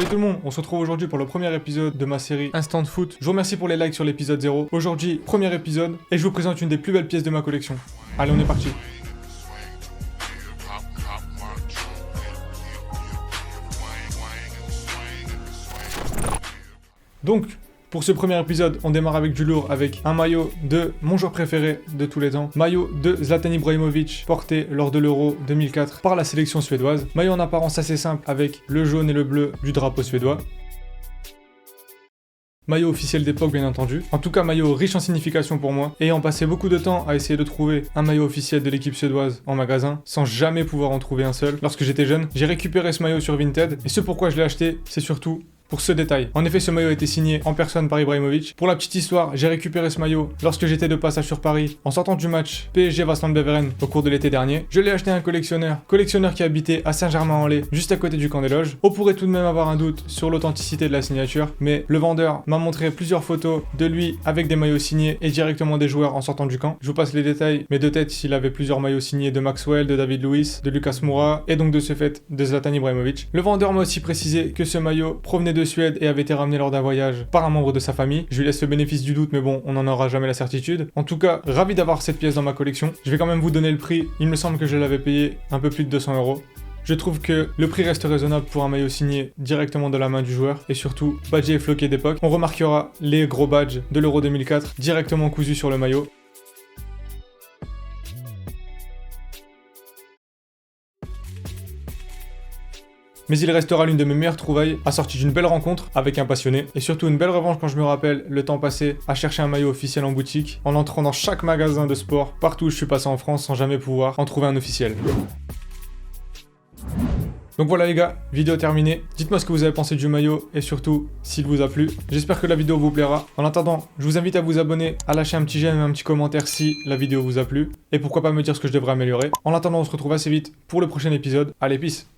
Salut tout le monde, on se retrouve aujourd'hui pour le premier épisode de ma série Instant Foot. Je vous remercie pour les likes sur l'épisode 0. Aujourd'hui, premier épisode, et je vous présente une des plus belles pièces de ma collection. Allez, on est parti. Donc, pour ce premier épisode, on démarre avec du lourd, avec un maillot de mon joueur préféré de tous les temps. Maillot de Zlatan Ibrahimovic, porté lors de l'Euro 2004 par la sélection suédoise. Maillot en apparence assez simple, avec le jaune et le bleu du drapeau suédois. Maillot officiel d'époque bien entendu. En tout cas maillot riche en signification pour moi. Ayant passé beaucoup de temps à essayer de trouver un maillot officiel de l'équipe suédoise en magasin, sans jamais pouvoir en trouver un seul. Lorsque j'étais jeune, j'ai récupéré ce maillot sur Vinted. Et ce pourquoi je l'ai acheté, c'est surtout pour ce détail. En effet, ce maillot a été signé en personne par Ibrahimovic. Pour la petite histoire, j'ai récupéré ce maillot lorsque j'étais de passage sur Paris, en sortant du match PSG-Waasland-Beveren au cours de l'été dernier. Je l'ai acheté à un collectionneur qui habitait à Saint-Germain-en-Laye, juste à côté du camp des loges. On pourrait tout de même avoir un doute sur l'authenticité de la signature, mais le vendeur m'a montré plusieurs photos de lui avec des maillots signés et directement des joueurs en sortant du camp. Je vous passe les détails, mais de tête, il avait plusieurs maillots signés de Maxwell, de David Luiz, de Lucas Moura, et donc de ce fait, de Zlatan Ibrahimovic. Le vendeur m'a aussi précisé que ce maillot provenait de Suède et avait été ramené lors d'un voyage par un membre de sa famille. Je lui laisse le bénéfice du doute, mais bon, on n'en aura jamais la certitude. En tout cas, ravi d'avoir cette pièce dans ma collection. Je vais quand même vous donner le prix. Il me semble que je l'avais payé un peu plus de 200 €. Je trouve que le prix reste raisonnable pour un maillot signé directement de la main du joueur et surtout badgé et floqué d'époque. On remarquera les gros badges de l'Euro 2004 directement cousus sur le maillot. Mais il restera l'une de mes meilleures trouvailles, assortie d'une belle rencontre avec un passionné, et surtout une belle revanche quand je me rappelle le temps passé à chercher un maillot officiel en boutique, en entrant dans chaque magasin de sport, partout où je suis passé en France sans jamais pouvoir en trouver un officiel. Donc voilà les gars, vidéo terminée. Dites-moi ce que vous avez pensé du maillot et surtout s'il vous a plu. J'espère que la vidéo vous plaira. En attendant, je vous invite à vous abonner, à lâcher un petit j'aime et un petit commentaire si la vidéo vous a plu. Et pourquoi pas me dire ce que je devrais améliorer. En attendant, on se retrouve assez vite pour le prochain épisode. Allez, peace!